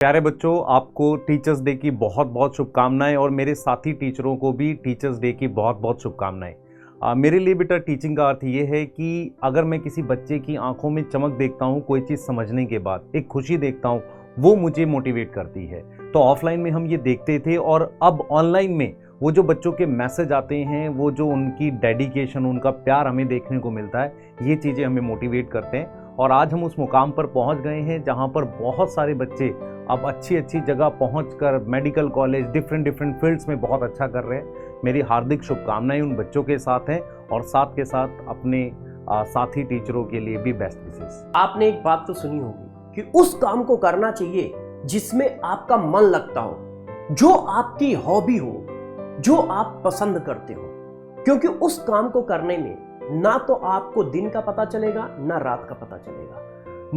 प्यारे बच्चों, आपको टीचर्स डे की बहुत बहुत शुभकामनाएं और मेरे साथी टीचरों को भी टीचर्स डे की बहुत बहुत शुभकामनाएं। मेरे लिए बेटा टीचिंग का अर्थ ये है कि अगर मैं किसी बच्चे की आंखों में चमक देखता हूँ, कोई चीज़ समझने के बाद एक खुशी देखता हूँ, वो मुझे मोटिवेट करती है। तो ऑफलाइन में हम ये देखते थे और अब ऑनलाइन में वो जो बच्चों के मैसेज आते हैं, वो जो उनकी डेडिकेशन, उनका प्यार हमें देखने को मिलता है, ये चीज़ें हमें मोटिवेट करते हैं। और आज हम उस मुकाम पर पहुंच गए हैं जहां पर बहुत सारे बच्चे अब अच्छी अच्छी जगह पहुंचकर मेडिकल कॉलेज, डिफरेंट फील्ड्स में बहुत अच्छा कर रहे हैं। मेरी हार्दिक शुभकामनाएं उन बच्चों के साथ हैं और साथ के साथ अपने साथी टीचरों के लिए भी बेस्ट विशेस। आपने एक बात तो सुनी होगी कि उस काम को करना चाहिए जिसमें आपका मन लगता हो, जो आपकी हॉबी हो, जो आप पसंद करते हो, क्योंकि उस काम को करने में ना तो आपको दिन का पता चलेगा, ना रात का पता चलेगा,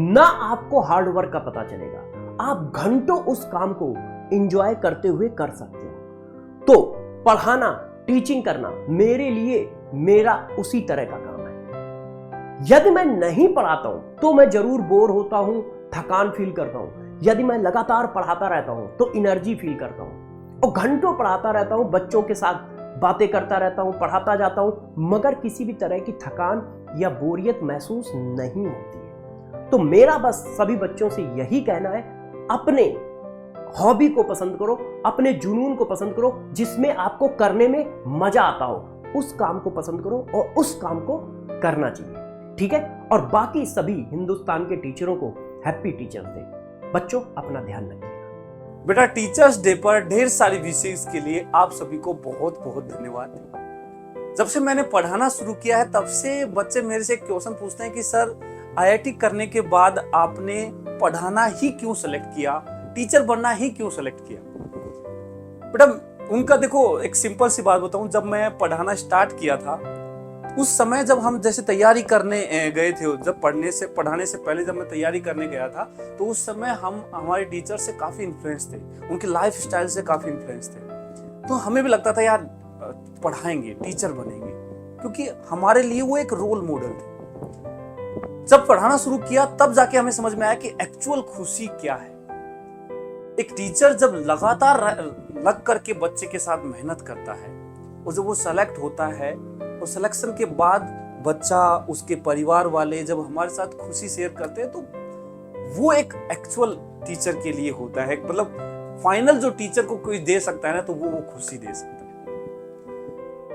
ना आपको हार्डवर्क का पता चलेगा। आप घंटों उस काम को एंजॉय करते हुए कर सकते हो। तो पढ़ाना, टीचिंग करना मेरे लिए मेरा उसी तरह का काम है। यदि मैं नहीं पढ़ाता हूं तो मैं जरूर बोर होता हूं, थकान फील करता हूं। यदि मैं लगातार पढ़ाता रहता हूं तो एनर्जी फील करता हूं और घंटों पढ़ाता रहता हूं, बच्चों के साथ बातें करता रहता हूं, पढ़ाता जाता हूं, मगर किसी भी तरह की थकान या बोरियत महसूस नहीं होती है। तो मेरा बस सभी बच्चों से यही कहना है, अपने हॉबी को पसंद करो, अपने जुनून को पसंद करो, जिसमें आपको करने में मजा आता हो, उस काम को पसंद करो और उस काम को करना चाहिए। ठीक है? और बाकी सभी हिंदुस्तान के टीचरों को हैप्पी टीचर्स डे। बच्चों, अपना ध्यान रखिए। बेटा, टीचर्स डे पर ढेर सारी विशेष के लिए आप सभी को बहुत बहुत धन्यवाद। जब से मैंने पढ़ाना शुरू किया है तब से बच्चे मेरे से क्वेश्चन पूछते हैं कि सर, आईआईटी करने के बाद आपने पढ़ाना ही क्यों सेलेक्ट किया, टीचर बनना ही क्यों सेलेक्ट किया। बेटा, उनका देखो, एक सिंपल सी बात बताऊं, जब मैं पढ़ाना स्टार्ट किया था उस समय जब हम जैसे तैयारी करने गए थे, जब पढ़ाने से पहले जब मैं तैयारी करने गया था, तो उस समय हम हमारे टीचर से काफी इन्फ्लुएंस थे, उनके लाइफ स्टाइल से काफी इन्फ्लुएंस थे। तो हमें भी लगता था यार पढ़ाएंगे, टीचर बनेंगे, क्योंकि हमारे लिए वो एक रोल मॉडल थे। जब पढ़ाना शुरू किया तब जाके हमें समझ में आया कि एक्चुअल खुशी क्या है। एक टीचर जब लगातार लग करके बच्चे के साथ मेहनत करता है और जब वो सेलेक्ट होता है, और सिलेक्शन के बाद बच्चा, उसके परिवार वाले जब हमारे साथ खुशी शेयर करते हैं, तो वो एक एक्चुअल टीचर के लिए होता है। मतलब फाइनल जो टीचर को कोई दे सकता है ना, तो वो खुशी दे सकता है।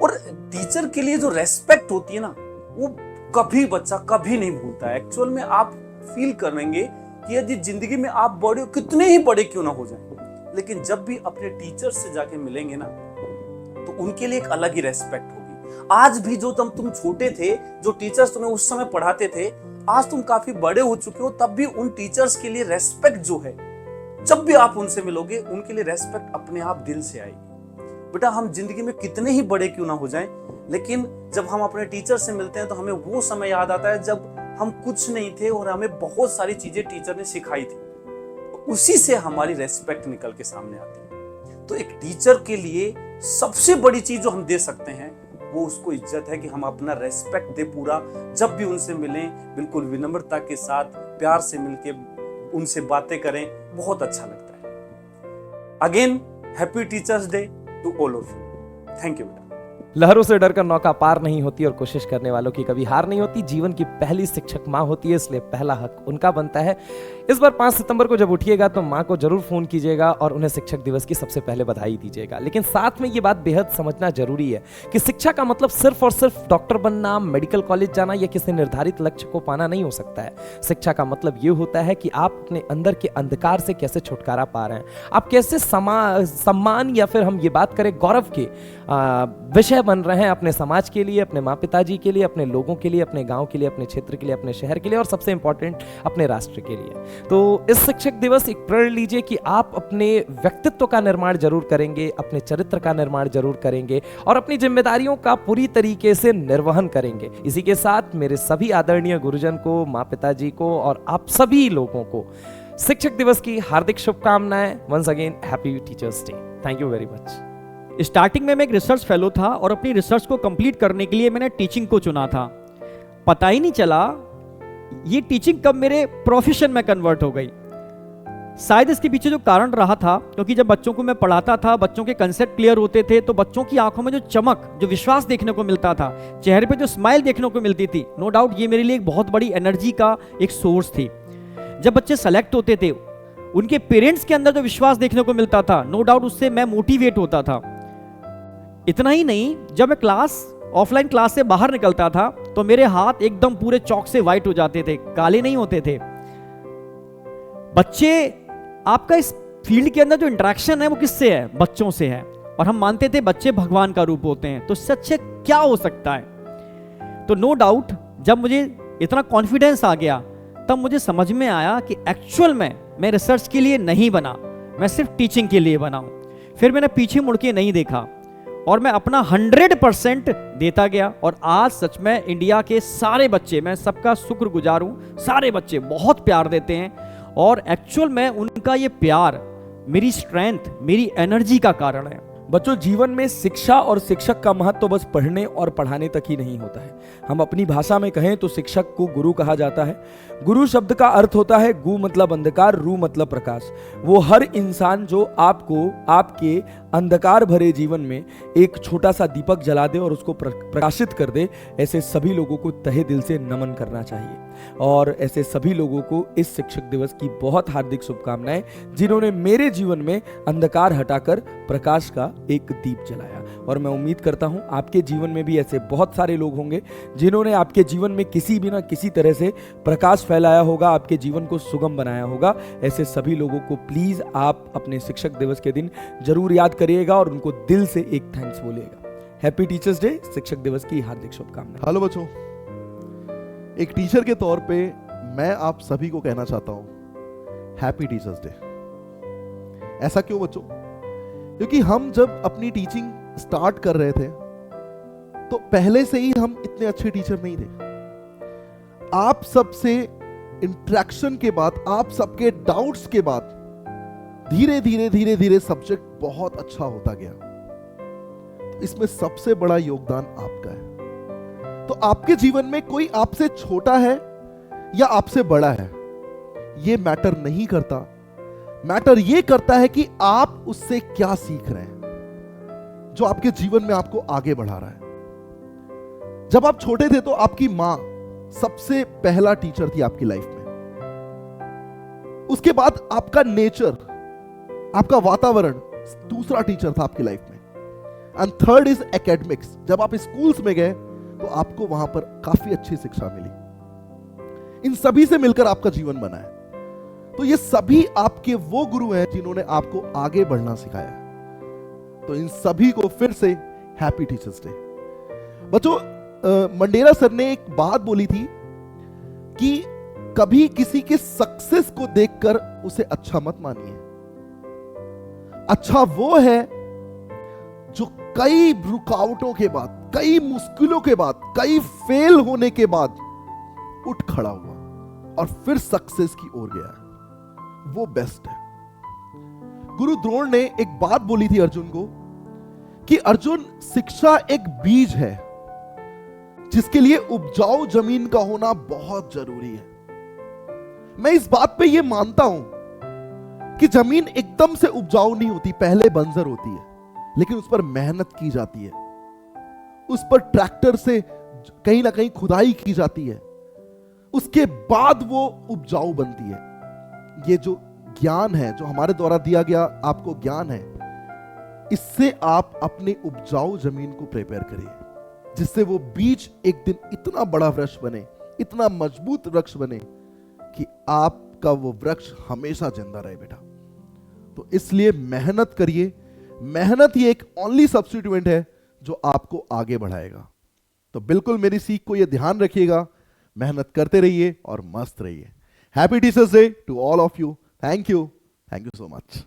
और टीचर के लिए जो रेस्पेक्ट होती है ना, वो कभी बच्चा कभी नहीं भूलता है। एक्चुअल में आप फील करेंगे कि यदि जिंदगी में आप बड़े, कितने ही बड़े क्यों ना हो जाए, लेकिन जब भी अपने टीचर से जाके मिलेंगे ना, तो उनके लिए एक अलग ही रेस्पेक्ट होगी। आज भी जो तुम छोटे थे, जो टीचर्स तुम्हें उस समय पढ़ाते थे, आज तुम काफी बड़े हो चुके हो, तब भी उन टीचर्स के लिए रेस्पेक्ट जो है, जब भी आप उनसे मिलोगे, उनके लिए रेस्पेक्ट अपने आप दिल से आएगी। बेटा, हम जिंदगी में कितने ही बड़े क्यों ना हो जाएं, लेकिन जब हम अपने टीचर से मिलते हैं तो हमें वो समय याद आता है जब हम कुछ नहीं थे और हमें बहुत सारी चीजें टीचर ने सिखाई थी। उसी से हमारी रेस्पेक्ट निकल के सामने आती है। तो एक टीचर के लिए सबसे बड़ी चीज जो हम दे सकते हैं, वो उसको इज्जत है कि हम अपना रेस्पेक्ट दे पूरा। जब भी उनसे मिलें, बिल्कुल विनम्रता के साथ, प्यार से मिलके उनसे बातें करें, बहुत अच्छा लगता है। Again happy teachers day to all of you. Thank you बेटा। लहरों से डरकर नौका पार नहीं होती और कोशिश करने वालों की कभी हार नहीं होती। जीवन की पहली शिक्षक माँ होती है, इसलिए पहला हक उनका बनता है। इस बार 5 सितंबर को जब उठिएगा तो माँ को जरूर फोन कीजिएगा और उन्हें शिक्षक दिवस की सबसे पहले बधाई दीजिएगा। लेकिन साथ में ये बात बेहद समझना जरूरी है कि शिक्षा का मतलब सिर्फ और सिर्फ डॉक्टर बनना, मेडिकल कॉलेज जाना या किसी निर्धारित लक्ष्य को पाना नहीं हो सकता है। शिक्षा का मतलब ये होता है कि आप अपने अंदर के अंधकार से कैसे छुटकारा पा रहे हैं, आप कैसे सम्मान या फिर हम ये बात करें गौरव के विषय बन रहे हैं अपने समाज के लिए, अपने माँ पिताजी के लिए, अपने लोगों के लिए, अपने गांव के लिए, अपने क्षेत्र के लिए, अपने शहर के लिए और सबसे इंपॉर्टेंट अपने राष्ट्र के लिए। तो इस शिक्षक दिवस एक प्रण लीजिए कि आप अपने व्यक्तित्व का निर्माण जरूर करेंगे, अपने चरित्र का निर्माण जरूर करेंगे और अपनी जिम्मेदारियों का पूरी तरीके से निर्वहन करेंगे। इसी के साथ मेरे सभी आदरणीय गुरुजन को, माँ पिताजी को और आप सभी लोगों को शिक्षक दिवस की हार्दिक शुभकामनाएं। Once again happy teachers day. Thank you very much. Starting में मैं एक रिसर्च फेलो था और अपनी रिसर्च को कंप्लीट करने के लिए मैंने टीचिंग को चुना था। पता ही नहीं चला ये टीचिंग कब मेरे प्रोफेशन में कन्वर्ट हो गई। शायद इसके पीछे जो कारण रहा था, क्योंकि जब बच्चों को मैं पढ़ाता था, बच्चों के कंसेप्ट क्लियर होते थे, तो बच्चों की आंखों में जो चमक, जो विश्वास देखने को मिलता था, चेहरे पे जो स्माइल देखने को मिलती थी, नो डाउट ये मेरे लिए एक बहुत बड़ी एनर्जी का एक सोर्स थी। जब बच्चे सेलेक्ट होते थे, उनके पेरेंट्स के अंदर जो विश्वास देखने को मिलता था, नो डाउट उससे मैं मोटिवेट होता था। इतना ही नहीं, जब मैं ऑफलाइन क्लास से बाहर निकलता था तो मेरे हाथ एकदम पूरे चौक से व्हाइट हो जाते थे, काले नहीं होते थे। बच्चे, आपका इस फील्ड के अंदर जो इंटरेक्शन है वो किससे है? बच्चों से है। और हम मानते थे बच्चे भगवान का रूप होते हैं, तो सच क्या हो सकता है? तो नो डाउट जब मुझे इतना कॉन्फिडेंस आ गया, तब मुझे समझ में आया कि एक्चुअल में मैं रिसर्च के लिए नहीं बना, मैं सिर्फ टीचिंग के लिए बना हूं। फिर मैंने पीछे मुड़ के नहीं देखा और मैं अपना 100% देता गया। और आज सच में इंडिया के सारे बच्चे, मैं सबका शुक्रगुजार हूं, सारे बच्चे बहुत प्यार देते हैं। और एक्चुअल में उनका ये प्यार मेरी स्ट्रेंथ, मेरी एनर्जी का कारण है। बच्चों, जीवन में शिक्षा और शिक्षक का महत्व तो बस पढ़ने और पढ़ाने तक ही नहीं होता है। हम अपनी भाषा में कहें तो शिक्षक को गुरु कहा जाता है। गुरु शब्द का अर्थ होता है गु मतलब अंधकार, रू मतलब प्रकाश। वो हर इंसान जो आपको आपके अंधकार भरे जीवन में एक छोटा सा दीपक जला दे और उसको प्रकाशित कर दे, ऐसे सभी लोगों को तहे दिल से नमन करना चाहिए। और ऐसे सभी लोगों को इस शिक्षक दिवस की बहुत हार्दिक शुभकामनाएं, जिन्होंने मेरे जीवन में अंधकार हटाकर प्रकाश का एक दीप जलाया। और मैं उम्मीद करता हूं आपके जीवन में भी ऐसे बहुत सारे लोग होंगे जिन्होंने आपके जीवन में किसी भी ना किसी तरह से प्रकाश फैलाया होगा, आपके जीवन को सुगम बनाया होगा। ऐसे सभी लोगों को प्लीज आप अपने शिक्षक दिवस के दिन जरूर याद करिएगा और उनको दिल से एक थैंक्स बोलिएगा। हैप्पी टीचर्स डे, शिक्षक दिवस की हार्दिक शुभकामनाएं। हेलो बच्चों, एक टीचर के तौर पे मैं आप सभी को कहना चाहता हूं हैप्पी टीचर्स डे। ऐसा क्यों बच्चों? क्योंकि हम जब अपनी टीचिंग स्टार्ट कर रहे थे तो पहले से ही हम इतने अच्छे टीचर नहीं थे। आप सबसे इंटरेक्शन के बाद, आप सबके डाउट्स के बाद धीरे धीरे धीरे धीरे सब्जेक्ट बहुत अच्छा होता गया। तो इसमें सबसे बड़ा योगदान आपका है। तो आपके जीवन में कोई आपसे छोटा है या आपसे बड़ा है, यह मैटर नहीं करता। मैटर यह करता है कि आप उससे क्या सीख रहे हैं, जो आपके जीवन में आपको आगे बढ़ा रहा है। जब आप छोटे थे तो आपकी मां सबसे पहला टीचर थी आपकी लाइफ में। उसके बाद आपका नेचर, आपका वातावरण दूसरा टीचर था आपकी लाइफ में। And third is academics. जब आप स्कूल्स में गए तो आपको वहां पर काफी अच्छी शिक्षा मिली। इन सभी से मिलकर आपका जीवन बना है। तो ये सभी आपके वो गुरु हैं जिन्होंने आपको आगे बढ़ना सिखाया। तो इन सभी को फिर से हैप्पी टीचर्स डे। बच्चों, मंडेला सर ने एक बात बोली थी कि कभी किसी के सक्सेस को देखकर उसे अच्छा मत मानिए। अच्छा वो है जो कई रुकावटों के बाद, कई मुश्किलों के बाद, कई फेल होने के बाद उठ खड़ा हुआ और फिर सक्सेस की ओर गया। वो बेस्ट है। गुरु द्रोण ने एक बात बोली थी अर्जुन को कि अर्जुन, शिक्षा एक बीज है जिसके लिए उपजाऊ जमीन का होना बहुत जरूरी है। मैं इस बात पे ये मानता हूं कि जमीन एकदम से उपजाऊ नहीं होती, पहले बंजर होती है, लेकिन उस पर मेहनत की जाती है, उस पर ट्रैक्टर से कहीं ना कहीं खुदाई की जाती है, उसके बाद वो उपजाऊ बनती है। ये जो ज्ञान है, जो हमारे द्वारा दिया गया आपको ज्ञान है, इससे आप अपने उपजाऊ जमीन को प्रिपेयर करिए, जिससे वो बीज एक दिन इतना बड़ा वृक्ष बने, इतना मजबूत वृक्ष बने कि आपका वो वृक्ष हमेशा जिंदा रहे बेटा। तो इसलिए मेहनत करिए। मेहनत ही एक ओनली सब्स्टिट्यूएंट है जो आपको आगे बढ़ाएगा। तो बिल्कुल मेरी सीख को ये ध्यान रखिएगा, मेहनत करते रहिए और मस्त रहिए। Happy teachers day to all of you. Thank you so much.